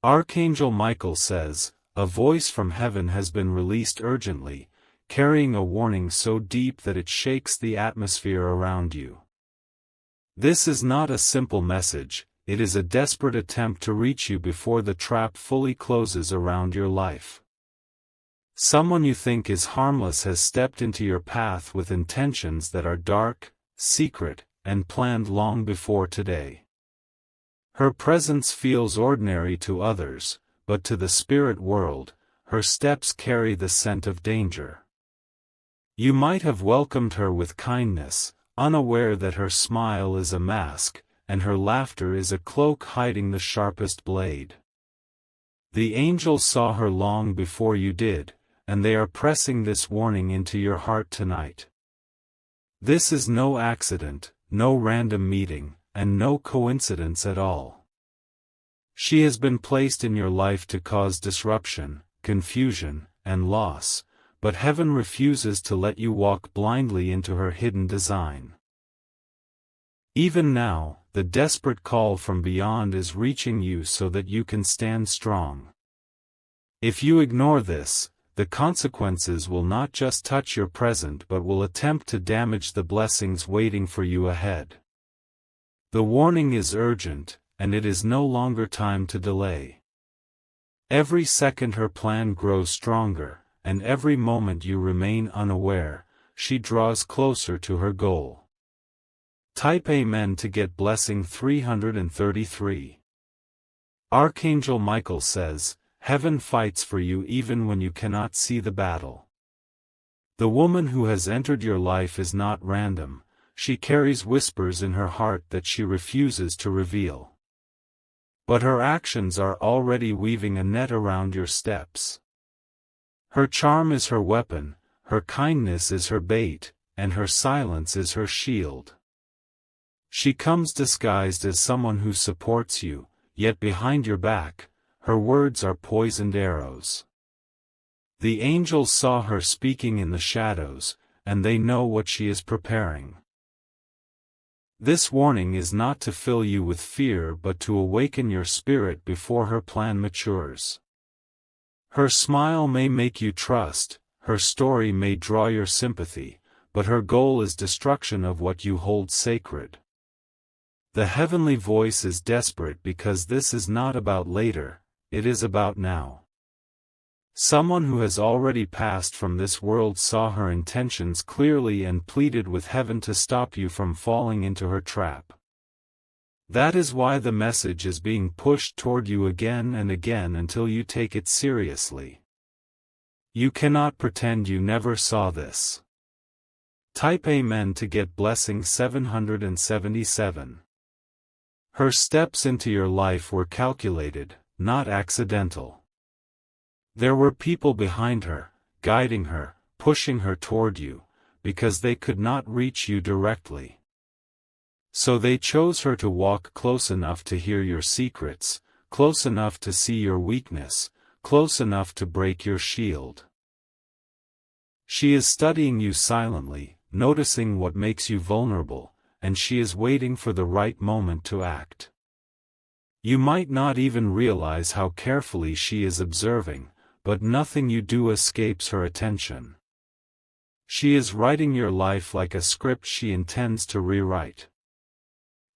Archangel Michael says, a voice from heaven has been released urgently, carrying a warning so deep that it shakes the atmosphere around you. This is not a simple message, it is a desperate attempt to reach you before the trap fully closes around your life. Someone you think is harmless has stepped into your path with intentions that are dark, secret, and planned long before today. Her presence feels ordinary to others, but to the spirit world, her steps carry the scent of danger. You might have welcomed her with kindness, unaware that her smile is a mask, and her laughter is a cloak hiding the sharpest blade. The angels saw her long before you did, and they are pressing this warning into your heart tonight. This is no accident, no random meeting, and no coincidence at all. She has been placed in your life to cause disruption, confusion, and loss, but heaven refuses to let you walk blindly into her hidden design. Even now, the desperate call from beyond is reaching you so that you can stand strong. If you ignore this, the consequences will not just touch your present but will attempt to damage the blessings waiting for you ahead. The warning is urgent, and it is no longer time to delay. Every second her plan grows stronger, and every moment you remain unaware, she draws closer to her goal. Type Amen to get blessing 333. Archangel Michael says, heaven fights for you even when you cannot see the battle. The woman who has entered your life is not random, she carries whispers in her heart that she refuses to reveal. But her actions are already weaving a net around your steps. Her charm is her weapon, her kindness is her bait, and her silence is her shield. She comes disguised as someone who supports you, yet behind your back, her words are poisoned arrows. The angels saw her speaking in the shadows, and they know what she is preparing. This warning is not to fill you with fear but to awaken your spirit before her plan matures. Her smile may make you trust, her story may draw your sympathy, but her goal is destruction of what you hold sacred. The heavenly voice is desperate because this is not about later, it is about now. Someone who has already passed from this world saw her intentions clearly and pleaded with heaven to stop you from falling into her trap. That is why the message is being pushed toward you again and again until you take it seriously. You cannot pretend you never saw this. Type Amen to get blessing 777. Her steps into your life were calculated, not accidental. There were people behind her, guiding her, pushing her toward you, because they could not reach you directly. So they chose her to walk close enough to hear your secrets, close enough to see your weakness, close enough to break your shield. She is studying you silently, noticing what makes you vulnerable, and she is waiting for the right moment to act. You might not even realize how carefully she is observing, but nothing you do escapes her attention. She is writing your life like a script she intends to rewrite.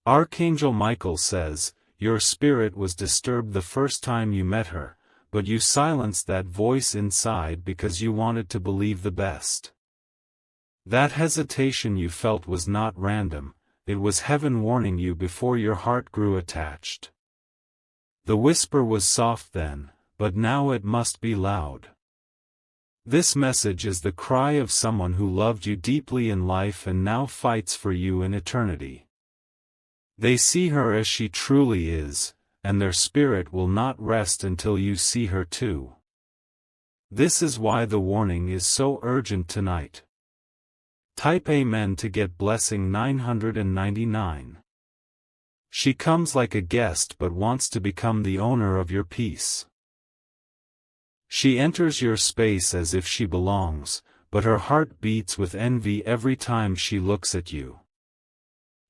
Archangel Michael says, your spirit was disturbed the first time you met her, but you silenced that voice inside because you wanted to believe the best. That hesitation you felt was not random, it was heaven warning you before your heart grew attached. The whisper was soft then, but now it must be loud. This message is the cry of someone who loved you deeply in life and now fights for you in eternity. They see her as she truly is, and their spirit will not rest until you see her too. This is why the warning is so urgent tonight. Type Amen to get blessing 999. She comes like a guest but wants to become the owner of your peace. She enters your space as if she belongs, but her heart beats with envy every time she looks at you.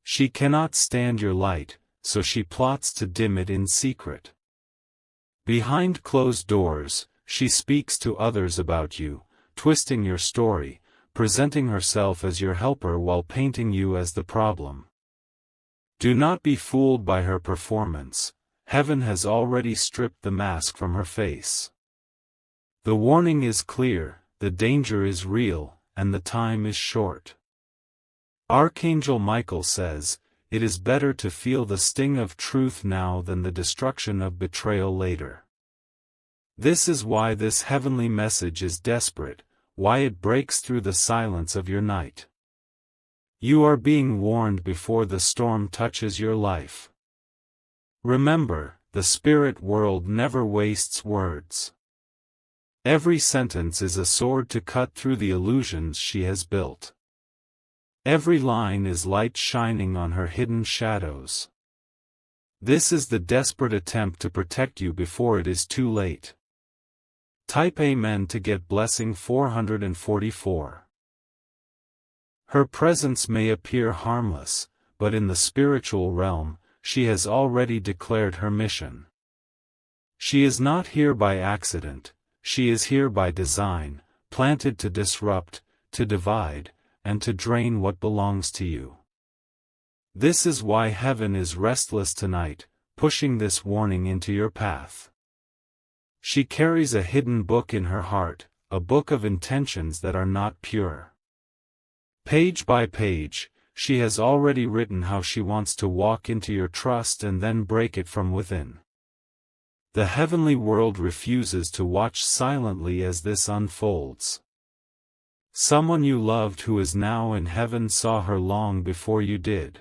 She cannot stand your light, so she plots to dim it in secret. Behind closed doors, she speaks to others about you, twisting your story, presenting herself as your helper while painting you as the problem. Do not be fooled by her performance. Heaven has already stripped the mask from her face. The warning is clear, the danger is real, and the time is short. Archangel Michael says, "It is better to feel the sting of truth now than the destruction of betrayal later." This is why this heavenly message is desperate, why it breaks through the silence of your night. You are being warned before the storm touches your life. Remember, the spirit world never wastes words. Every sentence is a sword to cut through the illusions she has built. Every line is light shining on her hidden shadows. This is the desperate attempt to protect you before it is too late. Type Amen to get blessing 444. Her presence may appear harmless, but in the spiritual realm, she has already declared her mission. She is not here by accident, she is here by design, planted to disrupt, to divide, and to drain what belongs to you. This is why heaven is restless tonight, pushing this warning into your path. She carries a hidden book in her heart, a book of intentions that are not pure. Page by page, she has already written how she wants to walk into your trust and then break it from within. The heavenly world refuses to watch silently as this unfolds. Someone you loved who is now in heaven saw her long before you did.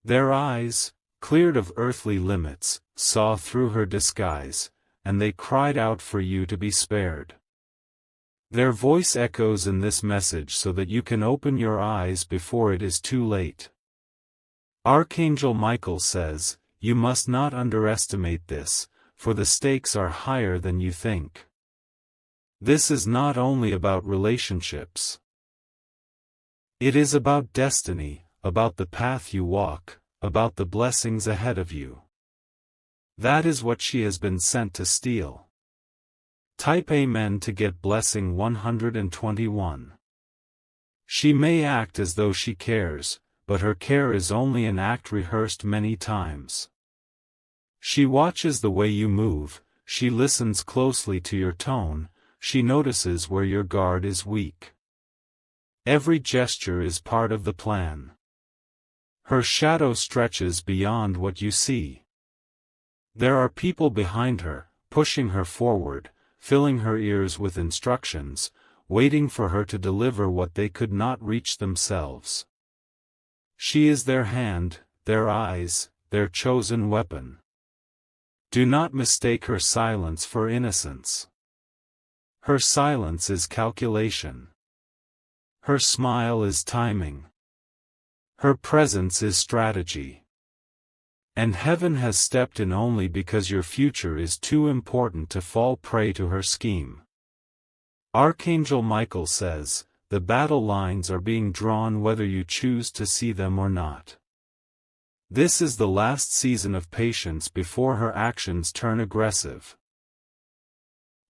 Their eyes, cleared of earthly limits, saw through her disguise, and they cried out for you to be spared. Their voice echoes in this message so that you can open your eyes before it is too late. Archangel Michael says, "You must not underestimate this, for the stakes are higher than you think." This is not only about relationships. It is about destiny, about the path you walk, about the blessings ahead of you. That is what she has been sent to steal. Type Amen to get blessing 121. She may act as though she cares, but her care is only an act rehearsed many times. She watches the way you move, she listens closely to your tone, she notices where your guard is weak. Every gesture is part of the plan. Her shadow stretches beyond what you see. There are people behind her, pushing her forward, filling her ears with instructions, waiting for her to deliver what they could not reach themselves. She is their hand, their eyes, their chosen weapon. Do not mistake her silence for innocence. Her silence is calculation. Her smile is timing. Her presence is strategy. And heaven has stepped in only because your future is too important to fall prey to her scheme. Archangel Michael says, "The battle lines are being drawn whether you choose to see them or not." This is the last season of patience before her actions turn aggressive.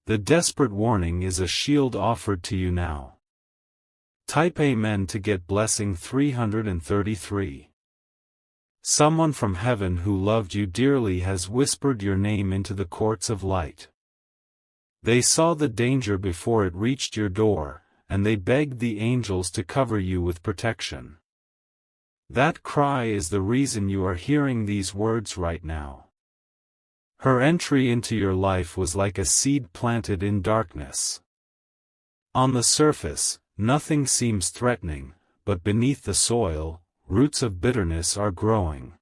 The desperate warning is a shield offered to you now. Type Amen to get blessing 333. Someone from heaven who loved you dearly has whispered your name into the courts of light. They saw the danger before it reached your door, and they begged the angels to cover you with protection. That cry is the reason you are hearing these words right now. Her entry into your life was like a seed planted in darkness. On the surface, nothing seems threatening, but beneath the soil, roots of bitterness are growing.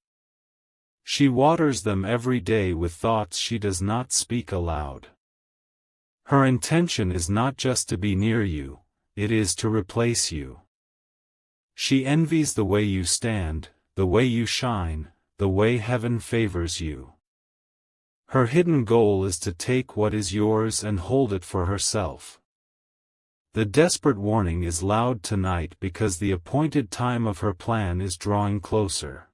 She waters them every day with thoughts she does not speak aloud. Her intention is not just to be near you, it is to replace you. She envies the way you stand, the way you shine, the way heaven favors you. Her hidden goal is to take what is yours and hold it for herself. The desperate warning is loud tonight because the appointed time of her plan is drawing closer.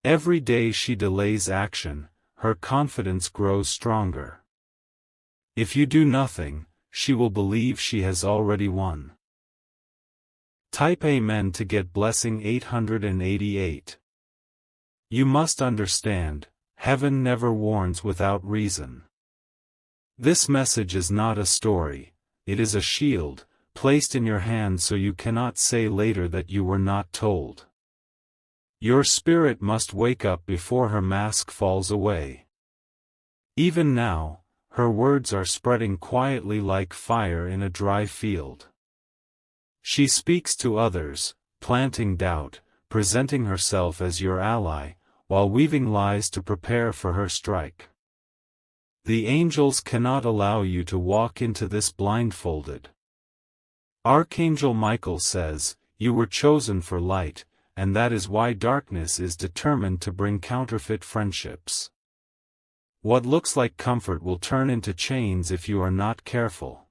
Every day she delays action, her confidence grows stronger. If you do nothing, she will believe she has already won. Type Amen to get blessing 888. You must understand, heaven never warns without reason. This message is not a story, it is a shield, placed in your hand so you cannot say later that you were not told. Your spirit must wake up before her mask falls away. Even now, her words are spreading quietly like fire in a dry field. She speaks to others, planting doubt, presenting herself as your ally, while weaving lies to prepare for her strike. The angels cannot allow you to walk into this blindfolded. Archangel Michael says, "You were chosen for light, and that is why darkness is determined to bring counterfeit friendships. What looks like comfort will turn into chains if you are not careful."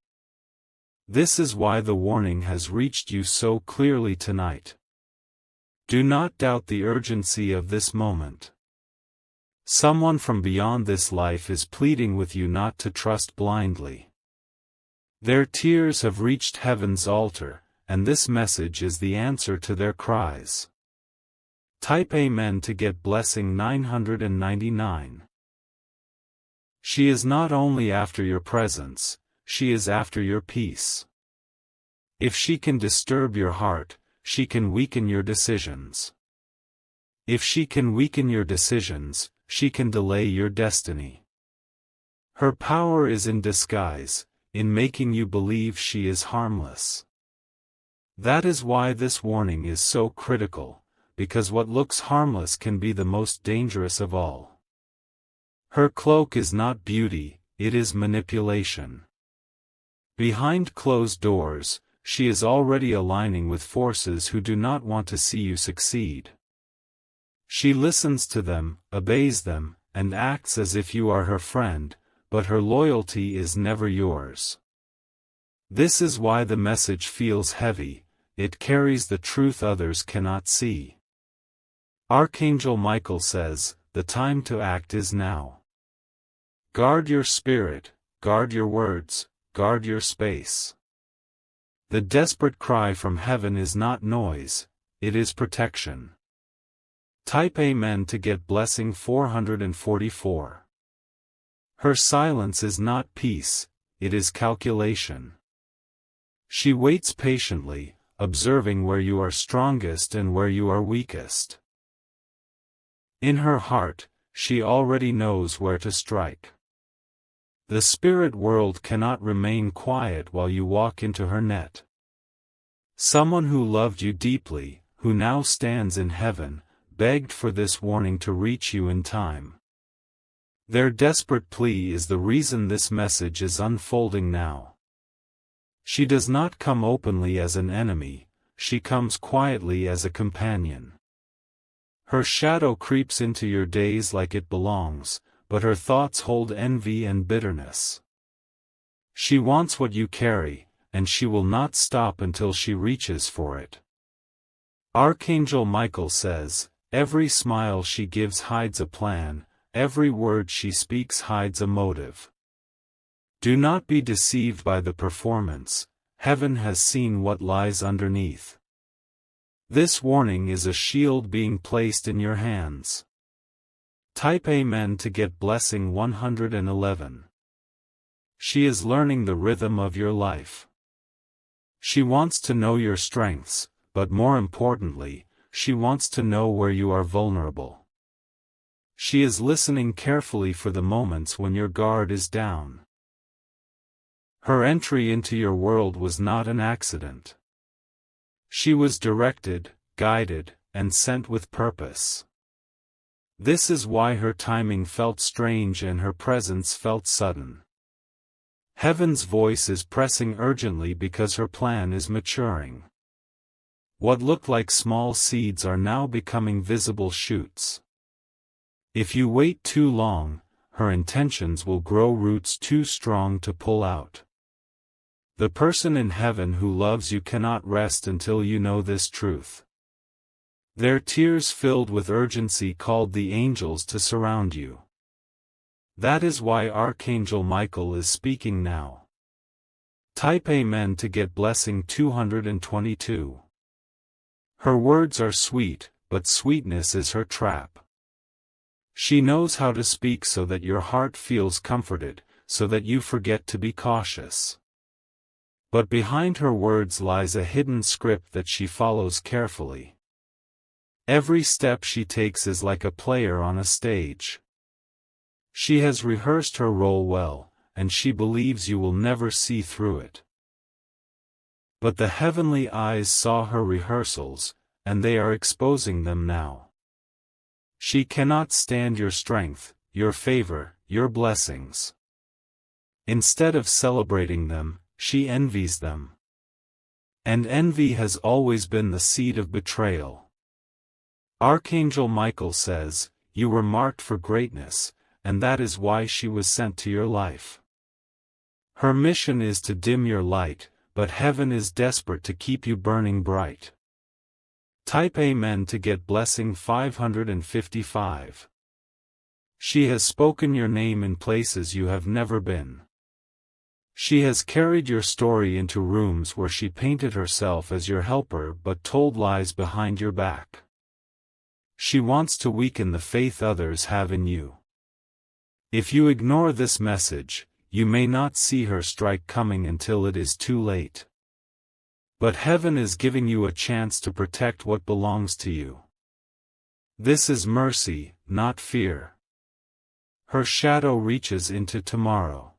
This is why the warning has reached you so clearly tonight. Do not doubt the urgency of this moment. Someone from beyond this life is pleading with you not to trust blindly. Their tears have reached heaven's altar, and this message is the answer to their cries. Type Amen to get blessing 999. She is not only after your presence, she is after your peace. If she can disturb your heart, she can weaken your decisions. If she can weaken your decisions, she can delay your destiny. Her power is in disguise, in making you believe she is harmless. That is why this warning is so critical, because what looks harmless can be the most dangerous of all. Her cloak is not beauty, it is manipulation. Behind closed doors, she is already aligning with forces who do not want to see you succeed. She listens to them, obeys them, and acts as if you are her friend, but her loyalty is never yours. This is why the message feels heavy, it carries the truth others cannot see. Archangel Michael says, the time to act is now. Guard your spirit, guard your words, guard your space. The desperate cry from heaven is not noise, it is protection. Type Amen to get blessing 444. Her silence is not peace, it is calculation. She waits patiently, observing where you are strongest and where you are weakest. In her heart, she already knows where to strike. The spirit world cannot remain quiet while you walk into her net. Someone who loved you deeply, who now stands in heaven, begged for this warning to reach you in time. Their desperate plea is the reason this message is unfolding now. She does not come openly as an enemy, she comes quietly as a companion. Her shadow creeps into your days like it belongs, but her thoughts hold envy and bitterness. She wants what you carry, and she will not stop until she reaches for it. Archangel Michael says, every smile she gives hides a plan, every word she speaks hides a motive. Do not be deceived by the performance, heaven has seen what lies underneath. This warning is a shield being placed in your hands. Type Amen to get blessing 111. She is learning the rhythm of your life. She wants to know your strengths, but more importantly, she wants to know where you are vulnerable. She is listening carefully for the moments when your guard is down. Her entry into your world was not an accident. She was directed, guided, and sent with purpose. This is why her timing felt strange and her presence felt sudden. Heaven's voice is pressing urgently because her plan is maturing. What looked like small seeds are now becoming visible shoots. If you wait too long, her intentions will grow roots too strong to pull out. The person in heaven who loves you cannot rest until you know this truth. Their tears filled with urgency called the angels to surround you. That is why Archangel Michael is speaking now. Type Amen to get blessing 222. Her words are sweet, but sweetness is her trap. She knows how to speak so that your heart feels comforted, so that you forget to be cautious. But behind her words lies a hidden script that she follows carefully. Every step she takes is like a player on a stage. She has rehearsed her role well, and she believes you will never see through it. But the heavenly eyes saw her rehearsals, and they are exposing them now. She cannot stand your strength, your favor, your blessings. Instead of celebrating them, she envies them. And envy has always been the seed of betrayal. Archangel Michael says, you were marked for greatness, and that is why she was sent to your life. Her mission is to dim your light, but heaven is desperate to keep you burning bright. Type Amen to get blessing 555. She has spoken your name in places you have never been. She has carried your story into rooms where she painted herself as your helper but told lies behind your back. She wants to weaken the faith others have in you. If you ignore this message, you may not see her strike coming until it is too late. But heaven is giving you a chance to protect what belongs to you. This is mercy, not fear. Her shadow reaches into tomorrow.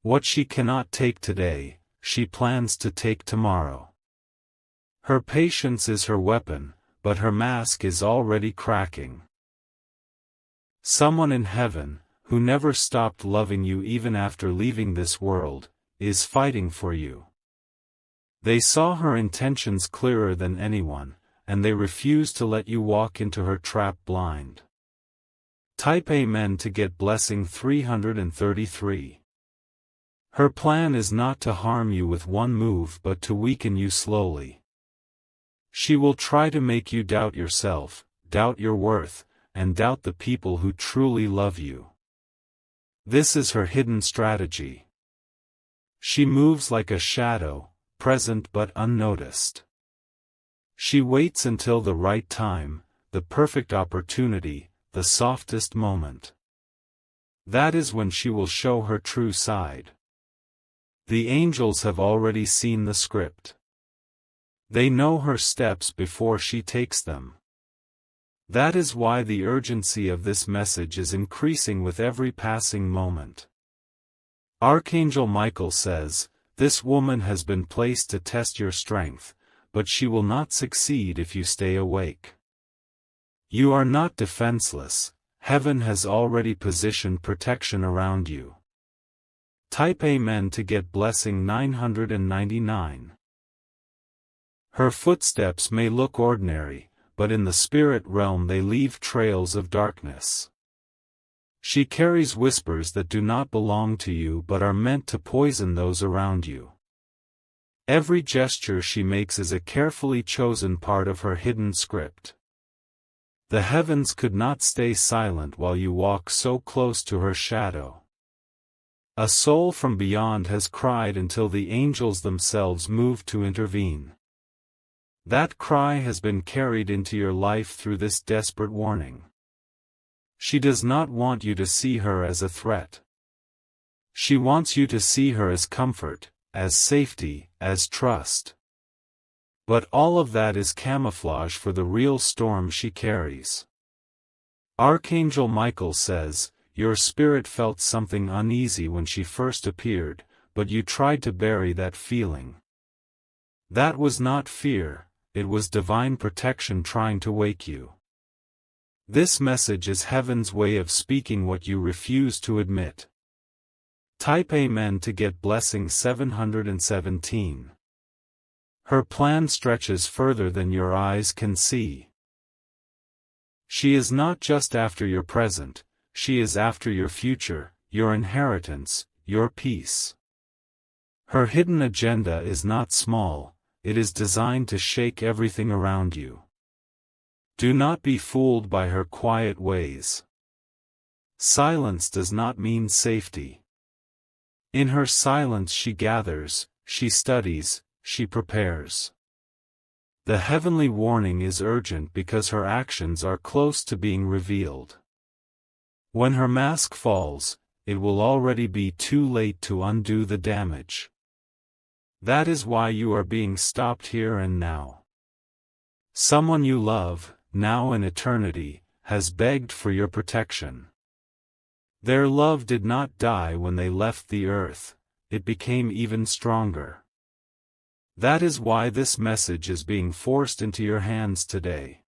What she cannot take today, she plans to take tomorrow. Her patience is her weapon, but her mask is already cracking. Someone in heaven, who never stopped loving you even after leaving this world, is fighting for you. They saw her intentions clearer than anyone, and they refuse to let you walk into her trap blind. Type Amen to get blessing 333. Her plan is not to harm you with one move but to weaken you slowly. She will try to make you doubt yourself, doubt your worth, and doubt the people who truly love you. This is her hidden strategy. She moves like a shadow, present but unnoticed. She waits until the right time, the perfect opportunity, the softest moment. That is when she will show her true side. The angels have already seen the script. They know her steps before she takes them. That is why the urgency of this message is increasing with every passing moment. Archangel Michael says, this woman has been placed to test your strength, but she will not succeed if you stay awake. You are not defenseless, heaven has already positioned protection around you. Type Amen to get blessing 999. Her footsteps may look ordinary, but in the spirit realm they leave trails of darkness. She carries whispers that do not belong to you but are meant to poison those around you. Every gesture she makes is a carefully chosen part of her hidden script. The heavens could not stay silent while you walk so close to her shadow. A soul from beyond has cried until the angels themselves moved to intervene. That cry has been carried into your life through this desperate warning. She does not want you to see her as a threat. She wants you to see her as comfort, as safety, as trust. But all of that is camouflage for the real storm she carries. Archangel Michael says, your spirit felt something uneasy when she first appeared, but you tried to bury that feeling. That was not fear, it was divine protection trying to wake you. This message is heaven's way of speaking what you refuse to admit. Type Amen to get blessing 717. Her plan stretches further than your eyes can see. She is not just after your present, she is after your future, your inheritance, your peace. Her hidden agenda is not small, it is designed to shake everything around you. Do not be fooled by her quiet ways. Silence does not mean safety. In her silence she gathers, she studies, she prepares. The heavenly warning is urgent because her actions are close to being revealed. When her mask falls, it will already be too late to undo the damage. That is why you are being stopped here and now. Someone you love, now in eternity, has begged for your protection. Their love did not die when they left the earth, it became even stronger. That is why this message is being forced into your hands today.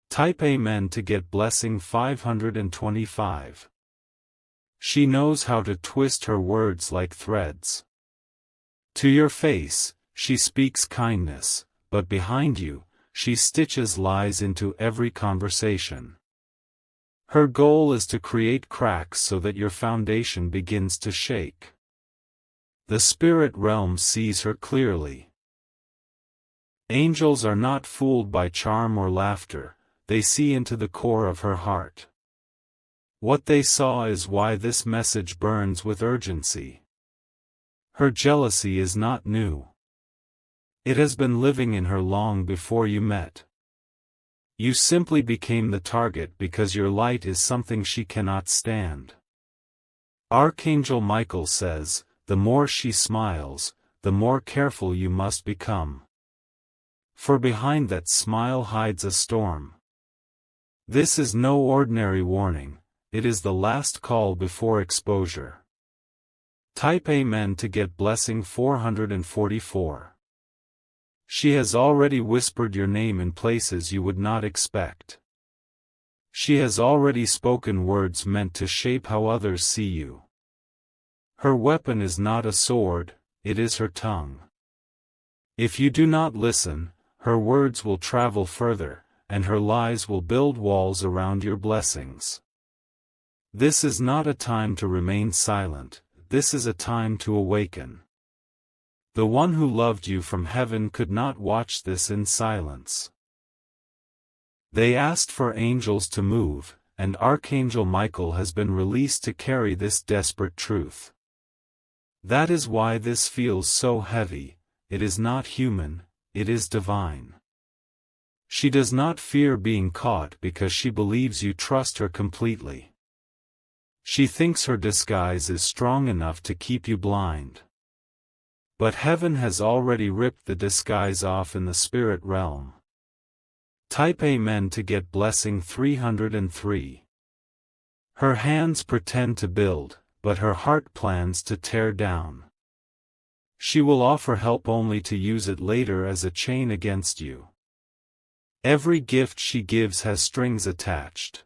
Type Amen to get blessing 525. She knows how to twist her words like threads. To your face, she speaks kindness, but behind you, she stitches lies into every conversation. Her goal is to create cracks so that your foundation begins to shake. The spirit realm sees her clearly. Angels are not fooled by charm or laughter, they see into the core of her heart. What they saw is why this message burns with urgency. Her jealousy is not new. It has been living in her long before you met. You simply became the target because your light is something she cannot stand. Archangel Michael says, the more she smiles, the more careful you must become. For behind that smile hides a storm. This is no ordinary warning, it is the last call before exposure. Type Amen to get blessing 444. She has already whispered your name in places you would not expect. She has already spoken words meant to shape how others see you. Her weapon is not a sword, it is her tongue. If you do not listen, her words will travel further, and her lies will build walls around your blessings. This is not a time to remain silent, this is a time to awaken. The one who loved you from heaven could not watch this in silence. They asked for angels to move, and Archangel Michael has been released to carry this desperate truth. That is why this feels so heavy, it is not human, it is divine. She does not fear being caught because she believes you trust her completely. She thinks her disguise is strong enough to keep you blind. But heaven has already ripped the disguise off in the spirit realm. Type Amen to get blessing 303. Her hands pretend to build, but her heart plans to tear down. She will offer help only to use it later as a chain against you. Every gift she gives has strings attached.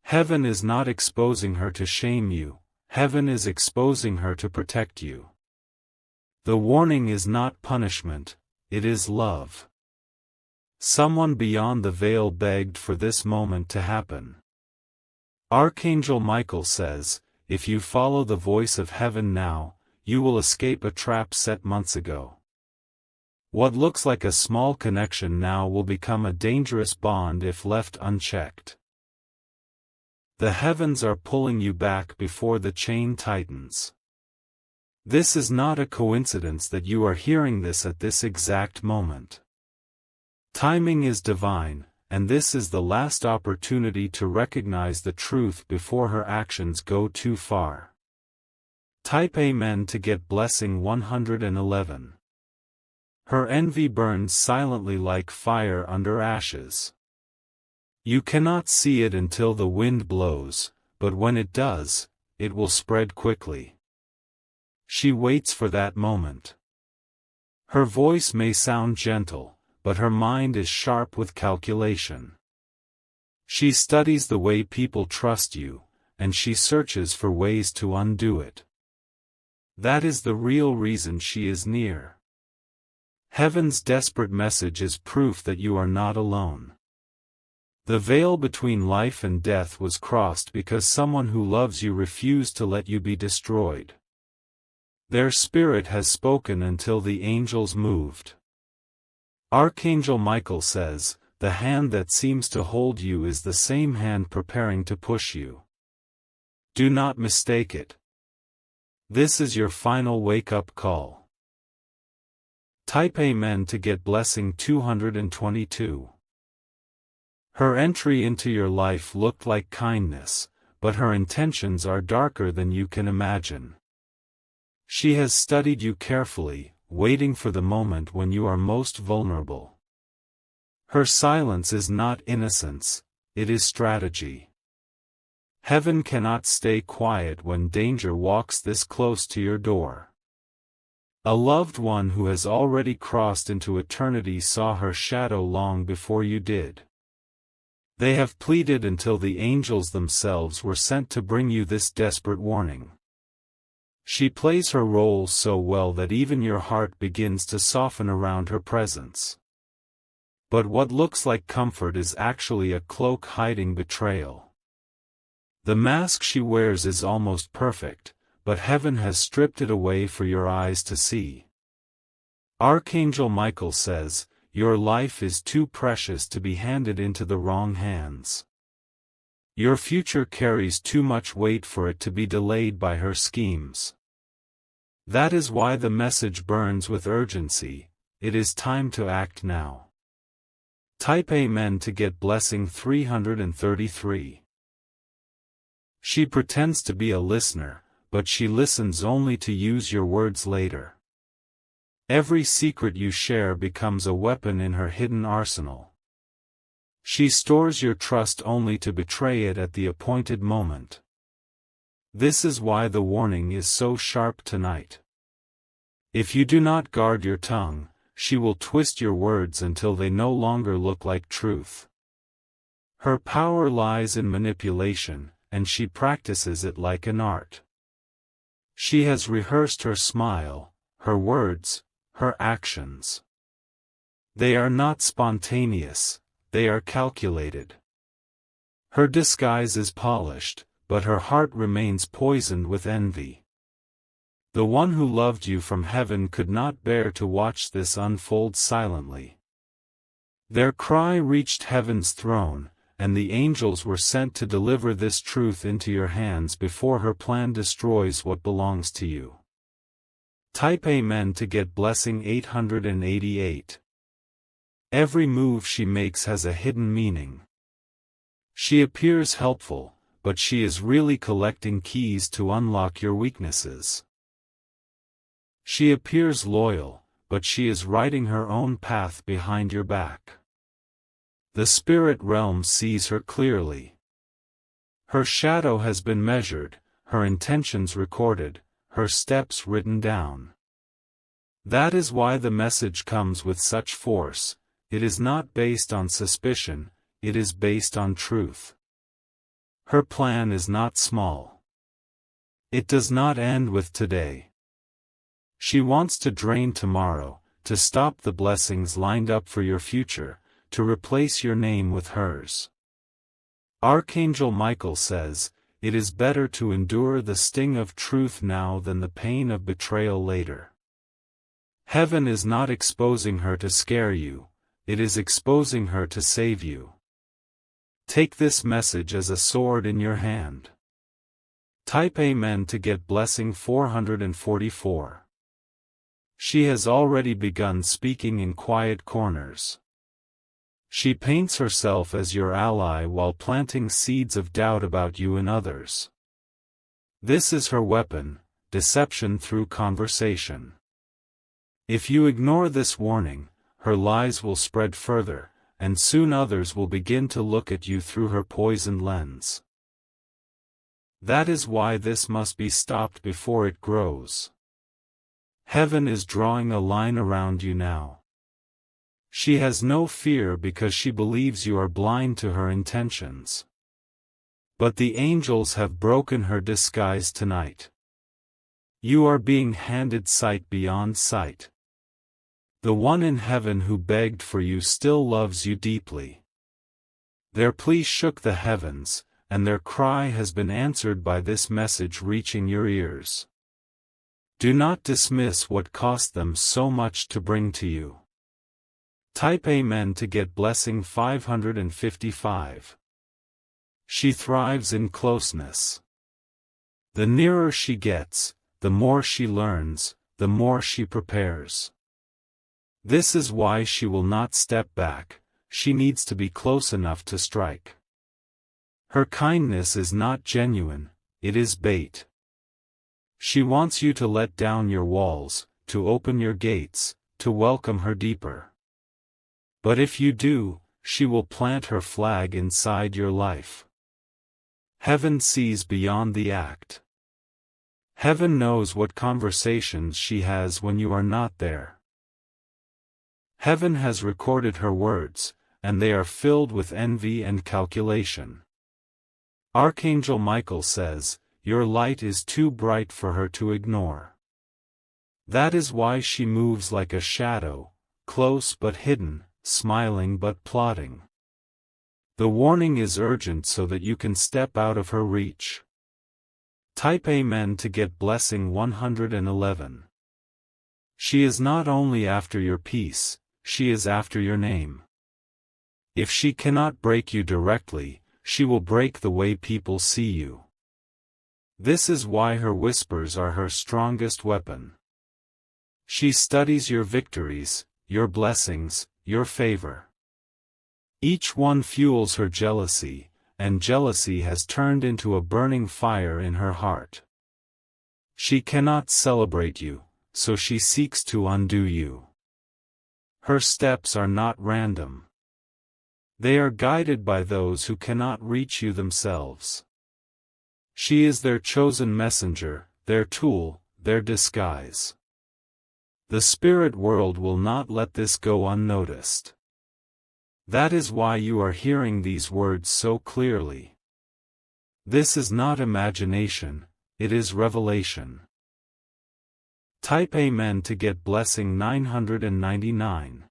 Heaven is not exposing her to shame you, heaven is exposing her to protect you. The warning is not punishment, it is love. Someone beyond the veil begged for this moment to happen. Archangel Michael says, if you follow the voice of heaven now, you will escape a trap set months ago. What looks like a small connection now will become a dangerous bond if left unchecked. The heavens are pulling you back before the chain tightens. This is not a coincidence that you are hearing this at this exact moment. Timing is divine, and this is the last opportunity to recognize the truth before her actions go too far. Type Amen to get blessing 111. Her envy burns silently like fire under ashes. You cannot see it until the wind blows, but when it does, it will spread quickly. She waits for that moment. Her voice may sound gentle, but her mind is sharp with calculation. She studies the way people trust you, and she searches for ways to undo it. That is the real reason she is near. Heaven's desperate message is proof that you are not alone. The veil between life and death was crossed because someone who loves you refused to let you be destroyed. Their spirit has spoken until the angels moved. Archangel Michael says, the hand that seems to hold you is the same hand preparing to push you. Do not mistake it. This is your final wake-up call. Type Amen to get blessing 222. Her entry into your life looked like kindness, but her intentions are darker than you can imagine. She has studied you carefully, waiting for the moment when you are most vulnerable. Her silence is not innocence, it is strategy. Heaven cannot stay quiet when danger walks this close to your door. A loved one who has already crossed into eternity saw her shadow long before you did. They have pleaded until the angels themselves were sent to bring you this desperate warning. She plays her role so well that even your heart begins to soften around her presence. But what looks like comfort is actually a cloak hiding betrayal. The mask she wears is almost perfect, but heaven has stripped it away for your eyes to see. Archangel Michael says, "Your life is too precious to be handed into the wrong hands. Your future carries too much weight for it to be delayed by her schemes." That is why the message burns with urgency. It is time to act now. Type Amen to get blessing 333. She pretends to be a listener, but she listens only to use your words later. Every secret you share becomes a weapon in her hidden arsenal. She stores your trust only to betray it at the appointed moment. This is why the warning is so sharp tonight. If you do not guard your tongue, she will twist your words until they no longer look like truth. Her power lies in manipulation, and she practices it like an art. She has rehearsed her smile, her words, her actions. They are not spontaneous, they are calculated. Her disguise is polished, but her heart remains poisoned with envy. The one who loved you from heaven could not bear to watch this unfold silently. Their cry reached heaven's throne, and the angels were sent to deliver this truth into your hands before her plan destroys what belongs to you. Type Amen to get blessing 888. Every move she makes has a hidden meaning. She appears helpful, but she is really collecting keys to unlock your weaknesses. She appears loyal, but she is writing her own path behind your back. The spirit realm sees her clearly. Her shadow has been measured, her intentions recorded, her steps written down. That is why the message comes with such force. It is not based on suspicion, it is based on truth. Her plan is not small. It does not end with today. She wants to drain tomorrow, to stop the blessings lined up for your future, to replace your name with hers. Archangel Michael says, "It is better to endure the sting of truth now than the pain of betrayal later." Heaven is not exposing her to scare you, it is exposing her to save you. Take this message as a sword in your hand. Type Amen to get blessing 444. She has already begun speaking in quiet corners. She paints herself as your ally while planting seeds of doubt about you in others. This is her weapon, deception through conversation. If you ignore this warning, her lies will spread further, and soon others will begin to look at you through her poisoned lens. That is why this must be stopped before it grows. Heaven is drawing a line around you now. She has no fear because she believes you are blind to her intentions. But the angels have broken her disguise tonight. You are being handed sight beyond sight. The one in heaven who begged for you still loves you deeply. Their plea shook the heavens, and their cry has been answered by this message reaching your ears. Do not dismiss what cost them so much to bring to you. Type Amen to get blessing 555. She thrives in closeness. The nearer she gets, the more she learns, the more she prepares. This is why she will not step back, she needs to be close enough to strike. Her kindness is not genuine, it is bait. She wants you to let down your walls, to open your gates, to welcome her deeper. But if you do, she will plant her flag inside your life. Heaven sees beyond the act. Heaven knows what conversations she has when you are not there. Heaven has recorded her words, and they are filled with envy and calculation. Archangel Michael says, "Your light is too bright for her to ignore." That is why she moves like a shadow, close but hidden, smiling but plotting. The warning is urgent so that you can step out of her reach. Type Amen to get blessing 111. She is not only after your peace, she is after your name. If she cannot break you directly, she will break the way people see you. This is why her whispers are her strongest weapon. She studies your victories, your blessings, your favor. Each one fuels her jealousy, and jealousy has turned into a burning fire in her heart. She cannot celebrate you, so she seeks to undo you. Her steps are not random. They are guided by those who cannot reach you themselves. She is their chosen messenger, their tool, their disguise. The spirit world will not let this go unnoticed. That is why you are hearing these words so clearly. This is not imagination, it is revelation. Type Amen to get blessing 999.